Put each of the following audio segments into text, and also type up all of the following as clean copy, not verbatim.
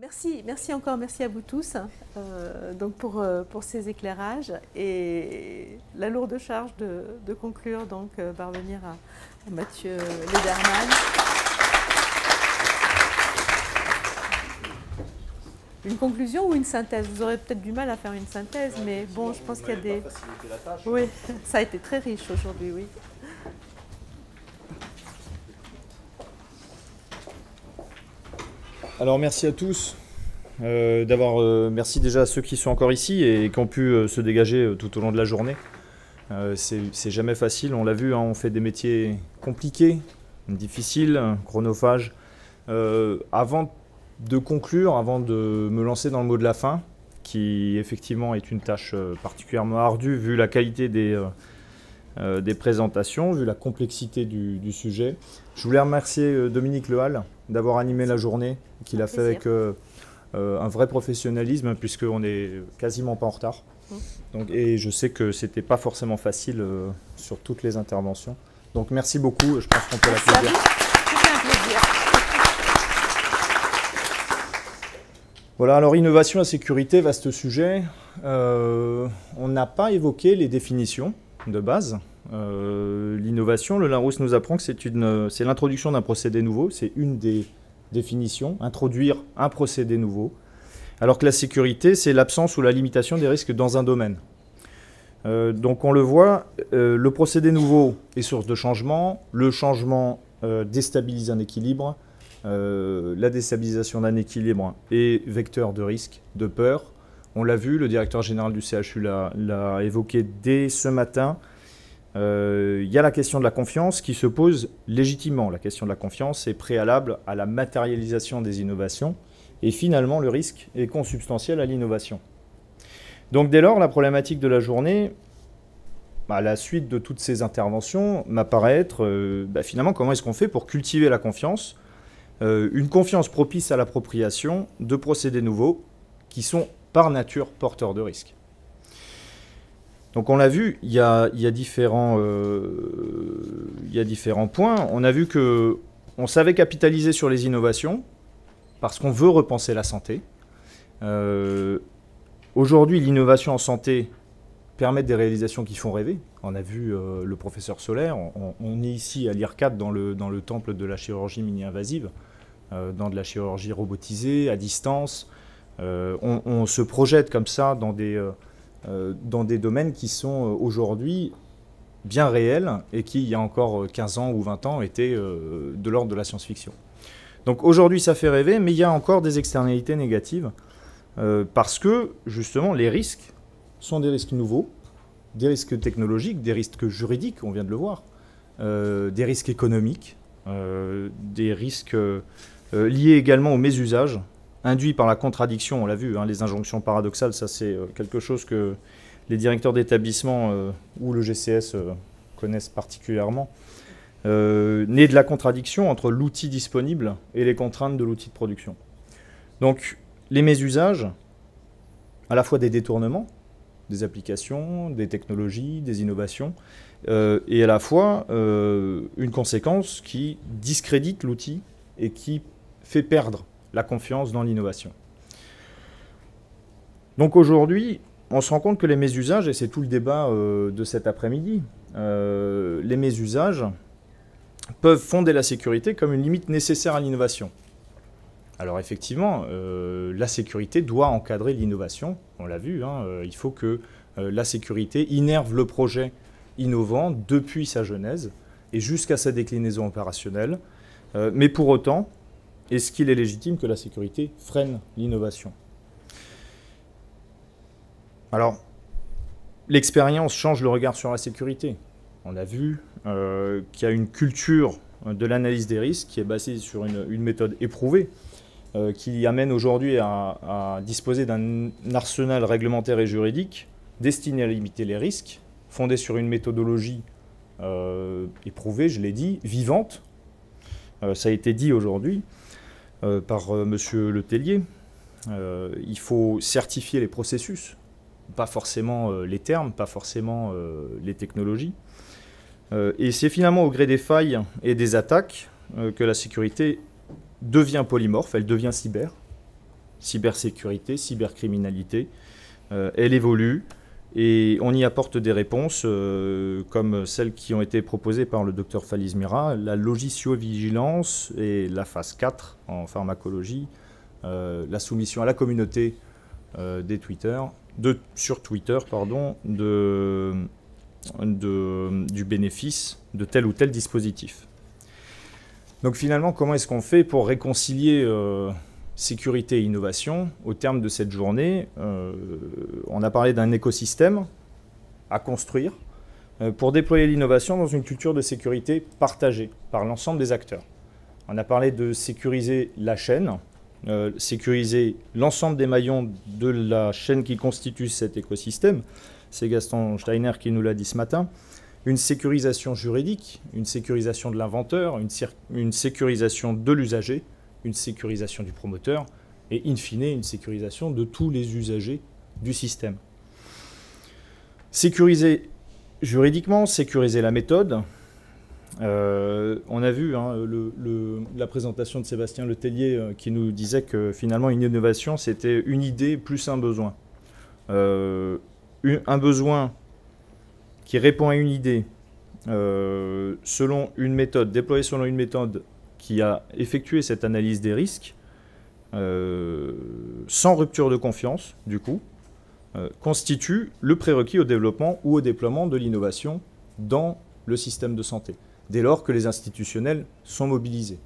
Merci encore, merci à vous tous donc pour ces éclairages et la lourde charge de conclure, donc va revenir à Mathieu Lederman. Une conclusion ou une synthèse? Vous aurez peut-être du mal à faire une synthèse, mais bon, je pense qu'il y a des... Oui, ça a été très riche aujourd'hui, oui. Alors merci à tous. Merci déjà à ceux qui sont encore ici et qui ont pu se dégager tout au long de la journée. C'est jamais facile, on l'a vu, hein, on fait des métiers compliqués, difficiles, chronophages. Avant de conclure, avant de me lancer dans le mot de la fin, qui effectivement est une tâche particulièrement ardue vu la qualité des présentations, vu la complexité du sujet, je voulais remercier Dominique Lehal d'avoir animé la journée, qu'il a fait avec un vrai professionnalisme, puisqu'on n'est quasiment pas en retard. Donc, et je sais que ce n'était pas forcément facile sur toutes les interventions. Donc merci beaucoup, je pense qu'on peut l'applaudir. C'était un plaisir. Voilà, alors innovation et sécurité, vaste sujet. On n'a pas évoqué les définitions de base. L'innovation, le Larousse nous apprend que c'est l'introduction d'un procédé nouveau, c'est une des définitions, introduire un procédé nouveau, alors que la sécurité, c'est l'absence ou la limitation des risques dans un domaine. Donc on le voit, le procédé nouveau est source de changement, le changement déstabilise un équilibre, la déstabilisation d'un équilibre est vecteur de risque, de peur. On l'a vu, le directeur général du CHU l'a évoqué dès ce matin. Il y a la question de la confiance qui se pose légitimement. La question de la confiance est préalable à la matérialisation des innovations et finalement le risque est consubstantiel à l'innovation. Donc dès lors, la problématique de la journée, à la suite de toutes ces interventions, m'apparaît être finalement comment est-ce qu'on fait pour cultiver la confiance, une confiance propice à l'appropriation de procédés nouveaux qui sont par nature porteurs de risques. Donc on l'a vu, il y a différents points. On a vu qu'on savait capitaliser sur les innovations parce qu'on veut repenser la santé. Aujourd'hui, l'innovation en santé permet des réalisations qui font rêver. On a vu le professeur Soler, on est ici à l'IRCAD dans le temple de la chirurgie mini-invasive, dans de la chirurgie robotisée, à distance. On se projette comme ça dans des domaines qui sont aujourd'hui bien réels et qui, il y a encore 15 ans ou 20 ans, étaient de l'ordre de la science-fiction. Donc aujourd'hui, ça fait rêver, mais il y a encore des externalités négatives parce que, justement, les risques sont des risques nouveaux, des risques technologiques, des risques juridiques, on vient de le voir, des risques économiques, des risques liés également au mésusage, induit par la contradiction, on l'a vu, hein, les injonctions paradoxales, ça c'est quelque chose que les directeurs d'établissement ou le GCS connaissent particulièrement, né de la contradiction entre l'outil disponible et les contraintes de l'outil de production. Donc les mésusages, à la fois des détournements, des applications, des technologies, des innovations, et à la fois une conséquence qui discrédite l'outil et qui fait perdre la confiance dans l'innovation. Donc aujourd'hui, on se rend compte que les mésusages, et c'est tout le débat de cet après-midi, les mésusages peuvent fonder la sécurité comme une limite nécessaire à l'innovation. Alors effectivement, la sécurité doit encadrer l'innovation, on l'a vu, hein, il faut que la sécurité innerve le projet innovant depuis sa genèse et jusqu'à sa déclinaison opérationnelle, mais pour autant, est-ce qu'il est légitime que la sécurité freine l'innovation? Alors, l'expérience change le regard sur la sécurité. On a vu qu'il y a une culture de l'analyse des risques qui est basée sur une méthode éprouvée, qui amène aujourd'hui à disposer d'un arsenal réglementaire et juridique destiné à limiter les risques, fondé sur une méthodologie éprouvée, je l'ai dit, vivante. Ça a été dit aujourd'hui par Monsieur Letellier. Il faut certifier les processus, pas forcément les termes, pas forcément les technologies. Et c'est finalement au gré des failles et des attaques que la sécurité devient polymorphe, elle devient cyber. cybersécurité, cybercriminalité. Elle évolue et on y apporte des réponses comme celles qui ont été proposées par le docteur Faliz Mira, la logicio-vigilance et la phase 4 en pharmacologie, la soumission à la communauté sur Twitter, du bénéfice de tel ou tel dispositif. Donc finalement, comment est-ce qu'on fait pour réconcilier sécurité et innovation? Au terme de cette journée, on a parlé d'un écosystème à construire pour déployer l'innovation dans une culture de sécurité partagée par l'ensemble des acteurs. On a parlé de sécuriser la chaîne, sécuriser l'ensemble des maillons de la chaîne qui constitue cet écosystème. C'est Gaston Steiner qui nous l'a dit ce matin. Une sécurisation juridique, une sécurisation de l'inventeur, une sécurisation de l'usager, une sécurisation du promoteur et, in fine, une sécurisation de tous les usagers du système. Sécuriser juridiquement, sécuriser la méthode. On a vu la présentation de Sébastien Letellier qui nous disait que finalement une innovation c'était une idée plus un besoin. Un besoin qui répond à une idée selon une méthode, déployée selon une méthode qui a effectué cette analyse des risques, sans rupture de confiance, du coup, constitue le prérequis au développement ou au déploiement de l'innovation dans le système de santé, dès lors que les institutionnels sont mobilisés.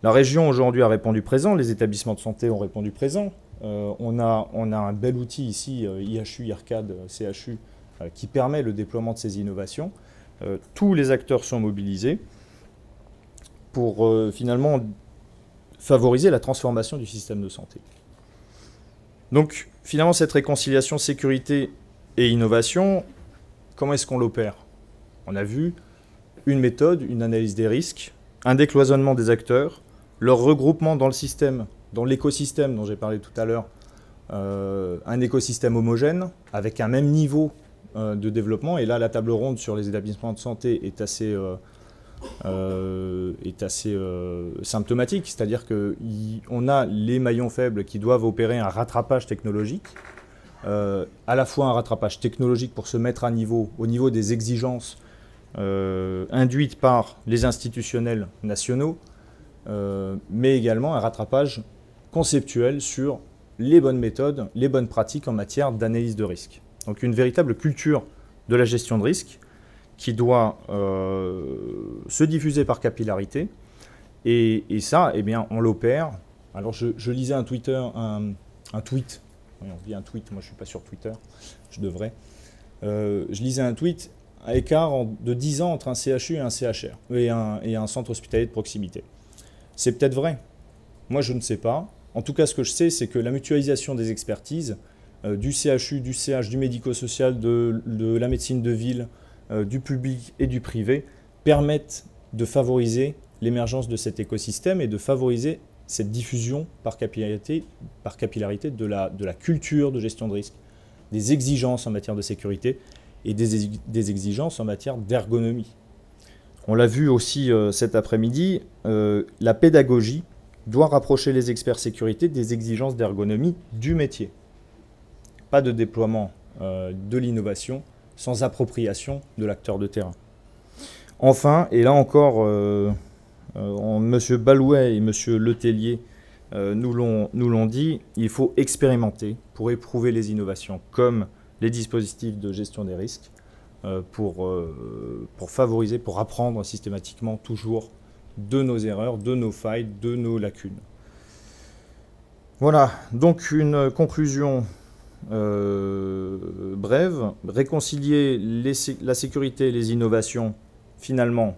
La région aujourd'hui a répondu présent, les établissements de santé ont répondu présent. On a un bel outil ici, IHU, IRCAD, CHU, qui permet le déploiement de ces innovations. Tous les acteurs sont mobilisés pour finalement favoriser la transformation du système de santé. Donc finalement cette réconciliation sécurité et innovation, comment est-ce qu'on l'opère? On a vu une méthode, une analyse des risques, un décloisonnement des acteurs, leur regroupement dans le système, dans l'écosystème dont j'ai parlé tout à l'heure, un écosystème homogène avec un même niveau de développement. Et là, la table ronde sur les établissements de santé est assez symptomatique, c'est-à-dire qu'on a les maillons faibles qui doivent opérer un rattrapage technologique, à la fois un rattrapage technologique pour se mettre au niveau des exigences induites par les institutionnels nationaux, mais également un rattrapage conceptuel sur les bonnes méthodes, les bonnes pratiques en matière d'analyse de risque. Donc une véritable culture de la gestion de risque qui doit se diffuser par capillarité. Et ça, eh bien, on l'opère. Alors je lisais un tweet, oui, on dit un tweet, moi je ne suis pas sur Twitter, je devrais. Je lisais un tweet, à écart de 10 ans entre un CHU et un CHR, et un centre hospitalier de proximité. C'est peut-être vrai. Moi, je ne sais pas. En tout cas, ce que je sais, c'est que la mutualisation des expertises du CHU, du CH, du médico-social, de la médecine de ville, du public et du privé permettent de favoriser l'émergence de cet écosystème et de favoriser cette diffusion par capillarité de la culture de gestion de risque, des exigences en matière de sécurité et des exigences en matière d'ergonomie. On l'a vu aussi cet après-midi, la pédagogie doit rapprocher les experts sécurité des exigences d'ergonomie du métier. Pas de déploiement de l'innovation sans appropriation de l'acteur de terrain. Enfin, et là encore, M. Balouet et M. Letellier nous l'ont dit, il faut expérimenter pour éprouver les innovations comme les dispositifs de gestion des risques pour favoriser, pour apprendre systématiquement toujours de nos erreurs, de nos failles, de nos lacunes. Voilà, donc une conclusion brève. Réconcilier la sécurité et les innovations, finalement,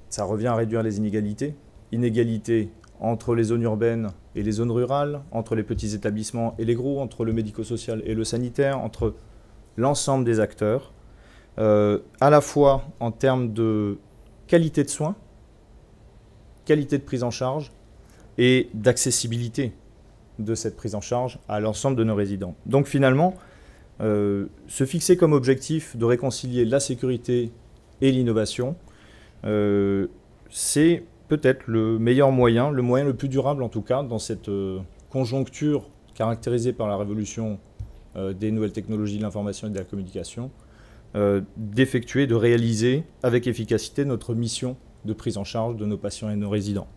ça revient à réduire les inégalités. Inégalités entre les zones urbaines et les zones rurales, entre les petits établissements et les gros, entre le médico-social et le sanitaire, entre l'ensemble des acteurs, à la fois en termes de qualité de soins, qualité de prise en charge et d'accessibilité de cette prise en charge à l'ensemble de nos résidents. Donc finalement, se fixer comme objectif de réconcilier la sécurité et l'innovation, c'est peut-être le meilleur moyen, le moyen le plus durable en tout cas, dans cette conjoncture caractérisée par la révolution des nouvelles technologies de l'information et de la communication, d'effectuer, de réaliser avec efficacité notre mission de prise en charge de nos patients et nos résidents.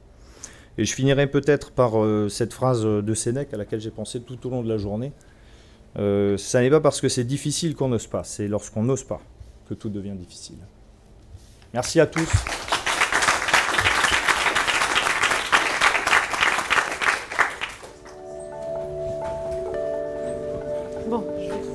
Et je finirai peut-être par cette phrase de Sénèque à laquelle j'ai pensé tout au long de la journée. Ça n'est pas parce que c'est difficile qu'on n'ose pas, c'est lorsqu'on n'ose pas que tout devient difficile. Merci à tous. Bon, je vais